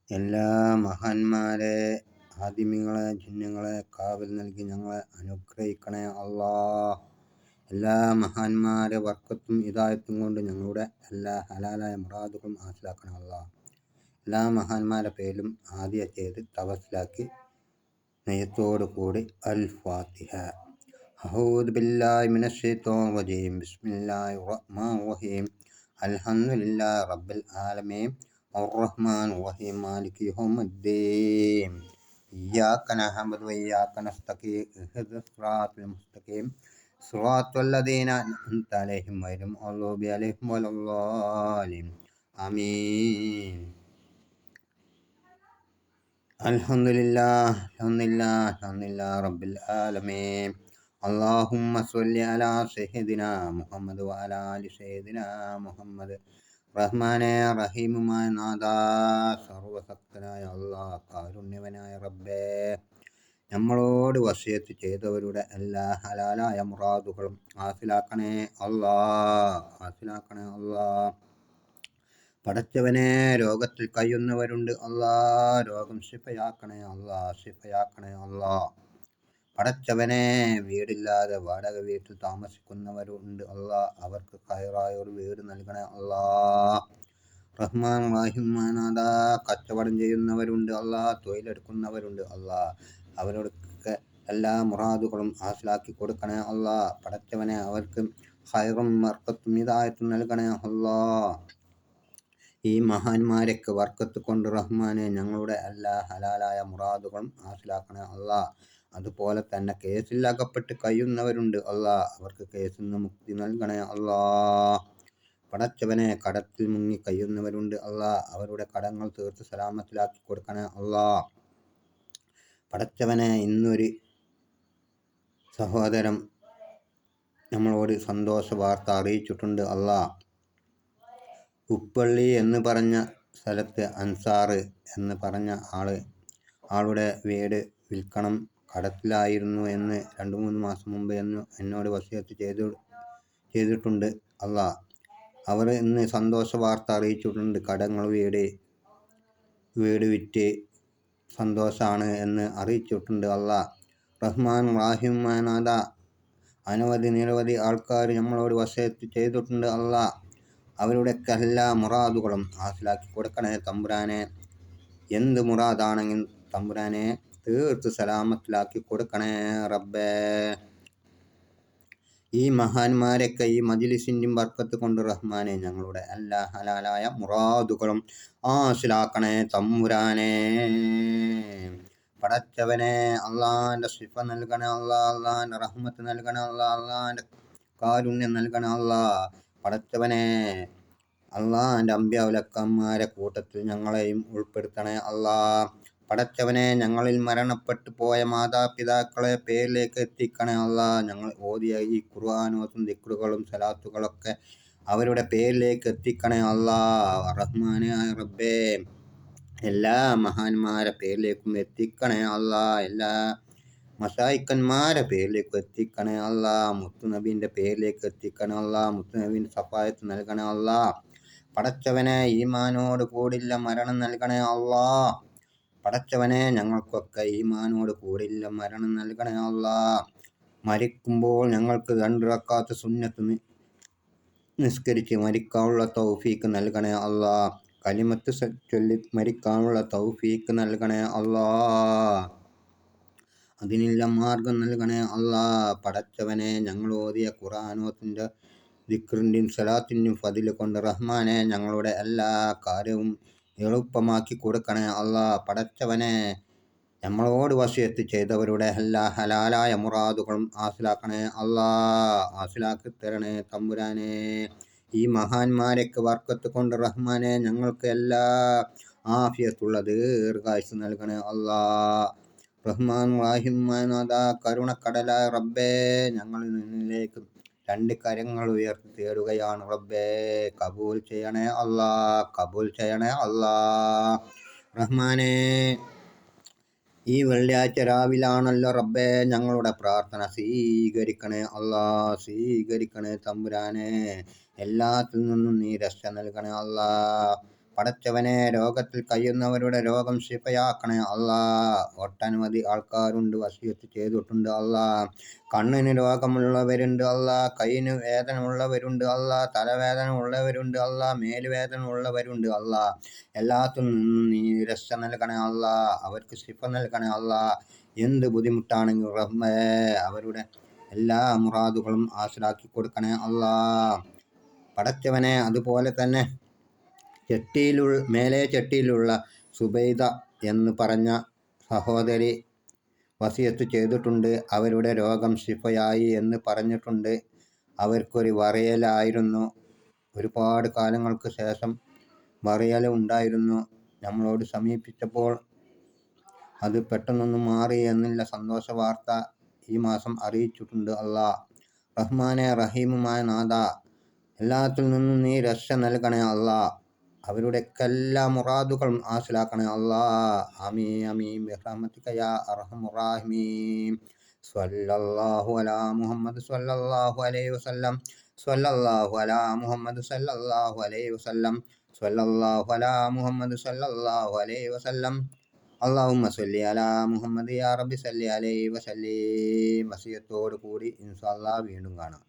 എല്ലാ മഹാന്മാരെ, ആദിമികളെ, ജിന്നുകളെ കാവൽ നൽകി ഞങ്ങളെ അനുഗ്രഹിക്കണേ അല്ലാ. എല്ലാ മഹാന്മാരെ വർക്കത്തും ഹിദായത്തും കൊണ്ട് ഞങ്ങളുടെ എല്ലാ ഹലാലായ മുറാദുകളും ഹാസിലാക്കണേ അല്ലാ. എല്ലാ മഹാന്മാരെ പേരിലും ആദ്യ ചെയ്ത് തവസ്സിലാക്കി നയത്തോടു കൂടി അൽ ഫാത്തിഹ. അഊദു ബില്ലാഹി മിനശ് ശൈത്വാനിർ റജീം. ബിസ്മില്ലാഹിർ റഹ്മാനിർ റഹീം. അൽഹംദുലില്ലാഹി റബ്ബിൽ ആലമീൻ അർറഹ്മാനിർ റഹീം മാലികി യൗമിദ്ദീൻ. ഇയ്യാക നഅ്ബുദു വഇയ്യാക നസ്തഈൻ. ഇഹ്ദിനസ് സിറാത്തൽ മുസ്തഖീം സിറാത്തൽ ലദീന അൻഅംത അലൈഹിം ഗൈറിൽ മഗ്ദൂബി അലൈഹിം വലദ്ദാലിൻ. ആമീൻ. അൽഹംദുലില്ലാഹി റബ്ബിൽ ആലമീൻ. അല്ലാഹുമ്മ സ്വല്ലി അലാ സയ്യിദിനാ മുഹമ്മദ് വഅലാ ആലി സയ്യിദിനാ മുഹമ്മദ്. റഹ്മാനെ റഹീമുമായ നാഥാ, സർവശക്തനായ അല്ലാഹ്, കാരുണ്യവനായ റബ്ബേ, നമ്മളോട് വസിയത്ത് ചെയ്തവരുടെ എല്ലാ ഹലാലായ മുറാദുകളും ഹാസിലാക്കണേ അല്ലാ. പടച്ചവനെ, രോഗത്തിൽ കഴിയുന്നവരുണ്ട് അല്ലാ, രോഗം ശിഫയാക്കണേ അല്ലാ. പടച്ചവനെ, വീടില്ലാതെ വാടക വീട്ടിൽ താമസിക്കുന്നവരുണ്ട് അല്ലാ, അവർക്ക് ഖൈറായ ഒരു വീട് നൽകണേ അല്ലാ. റഹ്മാൻ റഹീമാനാഥ, കച്ചവടം ചെയ്യുന്നവരുണ്ട് അല്ലാ, തൊഴിലെടുക്കുന്നവരുണ്ട് അല്ലാ, അവരുടെ എല്ലാ മുറാദുകളും ഹാസിലാക്കി കൊടുക്കണേ അല്ലാ. പടച്ചവനെ, അവർക്ക് ഖൈറും ബർക്കത്തും ഹിദായത്തും നൽകണേ അല്ലാ. ഈ മഹാന്മാരൊക്കെ വർക്കത്ത് കൊണ്ട് റഹ്മാനെ ഞങ്ങളുടെ എല്ലാ ഹലാലായ മുറാദുകളും ഹാസിലാക്കണേ അല്ലാ. അതുപോലെ തന്നെ കേസിൽ അകപ്പെട്ട് കഴിയുന്നവരുണ്ട് അല്ലാ, അവർക്ക് കേസിൽ നിന്ന് മുക്തി നൽകണേ അല്ലാ. പടച്ചവനെ, കടത്തിൽ മുങ്ങി കഴിയുന്നവരുണ്ട് അല്ലാ, അവരുടെ കടങ്ങൾ തീർത്ത് സലാമത്തിലാക്കി കൊടുക്കണേ അല്ലാ. പടച്ചവനെ, ഇന്നൊരു സഹോദരൻ നമ്മളോട് സന്തോഷ വാർത്ത അറിയിച്ചിട്ടുണ്ട് അല്ലാ. ഉപ്പള്ളി എന്ന് പറഞ്ഞ സ്ഥലത്ത് അൻസാർ എന്ന് പറഞ്ഞ ആളുടെ വീട് വിൽക്കണം, കടത്തിലായിരുന്നു എന്ന് 2-3 മാസം മുമ്പ് എന്നോട് വസിയത്ത് ചെയ്തിട്ടുണ്ട് അല്ലാ. അവർ ഇന്ന് സന്തോഷ വാർത്ത അറിയിച്ചിട്ടുണ്ട്. കടങ്ങൾ വീട് വിറ്റ് സന്തോഷമാണ് എന്ന് അറിയിച്ചിട്ടുണ്ട് അല്ലാ. റഹ്മാൻ റഹീമാനാഥ, നിരവധി ആൾക്കാർ നമ്മളോട് വസിയത്ത് ചെയ്തിട്ടുണ്ട് അല്ലാ. അവരുടെ എല്ലാ മുറാദുകളും ഹാസിലാക്കി കൊടുക്കണേ തമ്പുരാനെ. എന്ത് മുറാദാണെങ്കിലും തമ്പുരാനെ തീർത്ത് സലാമത്തിലാക്കി കൊടുക്കണേ റബ്ബേ. ഈ മഹാന്മാരൊക്കെ ഈ മജ്‌ലിസിന്റെ ബർക്കത്ത് കൊണ്ട് റഹ്മാനെ ഞങ്ങളുടെ എല്ലാ ഹലാലായ മുറാദുകളും ഹാസിലാക്കണേ തമ്പുരാനെ. പടച്ചവനെ, അള്ളാന്റെ സിഫ നൽകണേ അല്ലാ, അള്ളാന്റെ റഹ്മത്ത് നൽകണേ അല്ലാ, അള്ളാന്റെ കാരുണ്യം നൽകണേ അല്ലാ. പടച്ചവനെ, അള്ളാന്റെ അമ്പിയാവുലക്കന്മാരെ കൂട്ടത്തിൽ ഞങ്ങളെയും ഉൾപ്പെടുത്തണേ അല്ലാ. പടച്ചവനെ, ഞങ്ങളിൽ മരണപ്പെട്ടു പോയ മാതാപിതാക്കളെ പേരിലേക്ക് എത്തിക്കണേ അല്ലാ. ഞങ്ങൾ ഓതിയ ഈ ഖുർആനും ദിക്റുകളും സലാത്തുകളൊക്കെ അവരുടെ പേരിലേക്ക് എത്തിക്കണേ അല്ലാ. റഹ്മാനായ റബ്ബേ, എല്ലാ മഹാന്മാരെ പേരിലേക്കും എത്തിക്കണേ അല്ലാ. എല്ലാ മശായിഖന്മാരെ പേരിലേക്ക് എത്തിക്കണേ അല്ലാ. മുത്തുനബീന്റെ പേരിലേക്ക് എത്തിക്കണേ അല്ലാ. മുത്തുനബീന്റെ സഫായത്ത് നൽകണേ അല്ലാ. പടച്ചവനെ, ഈമാനോട് കൂടില്ല മരണം നൽകണേ അല്ലാ. പടച്ചവനെ, ഞങ്ങൾക്കൊക്കെ ഈമാനോട് കൂടില്ല മരണം നൽകണേ അല്ലാ. മരിക്കുമ്പോൾ ഞങ്ങൾക്ക് 2 റക്അത്ത് സുന്നത്ത് നിസ്കരിച്ച് മരിക്കാനുള്ള തൗഫീക്ക് നൽകണേ അല്ലാ. കലിമത്ത് ചൊല്ലി മരിക്കാനുള്ള തൗഫീക്ക് നൽകണേ അല്ലാ. അതിനുള്ള മാർഗം നൽകണേ അല്ലാ. പടച്ചവനെ, ഞങ്ങൾ ഓതിയ ഖുർആനോത്തിന്റെ ദിക്റിന്റെയും സലാത്തിന്റെയും ഫദില് കൊണ്ട് റഹ്മാനെ ഞങ്ങളുടെ എല്ലാ കാര്യവും എളുപ്പമാക്കി കൊടുക്കണേ അല്ലാ. പടച്ചവനെ, നമ്മളോട് വസിയത്ത് ചെയ്തവരുടെ എല്ലാ ഹലാലായ മുറാദുകളും ഹാസിലാക്കണേ അല്ലാ. ഹാസിലാക്കി തരണേ തമ്പുരാനെ. ഈ മഹാന്മാരൊക്കെ വർക്കത്ത് കൊണ്ട് റഹ്മാനെ ഞങ്ങൾക്ക് എല്ലാ ആഫിയത്തുള്ള ദീർഘായുസ്സ് നൽകണേ അല്ലാ. റഹ്മാൻ റഹീമാനാഥ, കരുണക്കടലായ റബ്ബേ, ഞങ്ങൾ നിന്നിലേക്ക് 2 കരങ്ങൾ ഉയർത്തി തേടുകയാണ് റബ്ബേ. കബൂൽ ചെയ്യണേ അല്ലാ. റഹ്മാനെ, ഈ വെള്ളിയാഴ്ച രാവിലാണല്ലോ റബ്ബേ, ഞങ്ങളുടെ പ്രാർത്ഥന സ്വീകരിക്കണേ അല്ലാ. സ്വീകരിക്കണേ തമ്പുരാനെ. എല്ലാത്തിൽ നിന്നും നീ രക്ഷ നൽകണേ അല്ലാ. പടച്ചവനെ രോഗത്തിൽ കഴിയുന്നവരുടെ രോഗം ശിഫയാക്കണേ അല്ലാ. ഒട്ടനവധി ആൾക്കാരുണ്ട് വസിയത്ത് ചെയ്തിട്ടുണ്ട് അല്ലാ. കണ്ണിന് രോഗമുള്ളവരുണ്ട് അല്ലാ, കൈയിന് വേദന ഉള്ളവരുണ്ട് അല്ലാ, തലവേദന ഉള്ളവരുണ്ട് അല്ലാ, മേലുവേദന ഉള്ളവരുണ്ട് അല്ലാ. എല്ലാത്തിൽ നിന്നും നീ രക്ഷ നൽകണേ അല്ലാ, അവർക്ക് ശിഫ നൽകണേ അല്ലാ. എന്ത് ബുദ്ധിമുട്ടാണെങ്കിലും റബ്ബേ അവരുടെ എല്ലാ മുറാദുകളും ഹാസിലാക്കി കൊടുക്കണേ അല്ലാ. പടച്ചവനെ അതുപോലെ തന്നെ മേലെ ചട്ടിയിലുള്ള സുബൈദ എന്ന് പറഞ്ഞ സഹോദരി വസിയത്ത് ചെയ്തിട്ടുണ്ട്. അവരുടെ രോഗം ശിഫയായി എന്ന് പറഞ്ഞിട്ടുണ്ട്. അവർക്കൊരു വറയലായിരുന്നു. ഒരുപാട് കാലങ്ങൾക്ക് ശേഷം വറയൽ ഉണ്ടായിരുന്നു. നമ്മളോട് സമീപിച്ചപ്പോൾ അത് പെട്ടെന്നൊന്നും മാറി എന്നുള്ള സന്തോഷ വാർത്ത ഈ മാസം അറിയിച്ചിട്ടുണ്ട് അല്ലാ. റഹ്മാനെ റഹീമുമായ നാഥ, എല്ലാത്തിൽ നിന്നും നീ രക്ഷ നൽകണേ അല്ലാ. അവരുടെ എല്ലാ മുറാദുകളും ഹാസിലാക്കണേ അല്ലാ. ആമീൻ ആമീൻ ബിറഹ്മതിക യാ അർഹമർ റഹീമീൻ. സ്വല്ലല്ലാഹു അലാ മുഹമ്മദ് സ്വല്ലല്ലാഹു അലൈഹി വസല്ലം. സ്വല്ലല്ലാഹു അലാ മുഹമ്മദ് സ്വല്ലല്ലാഹു അലൈഹി വസല്ലം. സ്വല്ലല്ലാഹു അലാ മുഹമ്മദ് സ്വല്ലല്ലാഹു അലൈഹി വസല്ലം. അല്ലാഹുമ്മ സ്വല്ലി അലാ മുഹമ്മദ് യാ റബ്ബി സ്വല്ലി അലൈഹി വസല്ലം. വസിയത്തോടു കൂടി ഇൻഷാ അല്ലാഹ് വീണ്ടും കാണാം.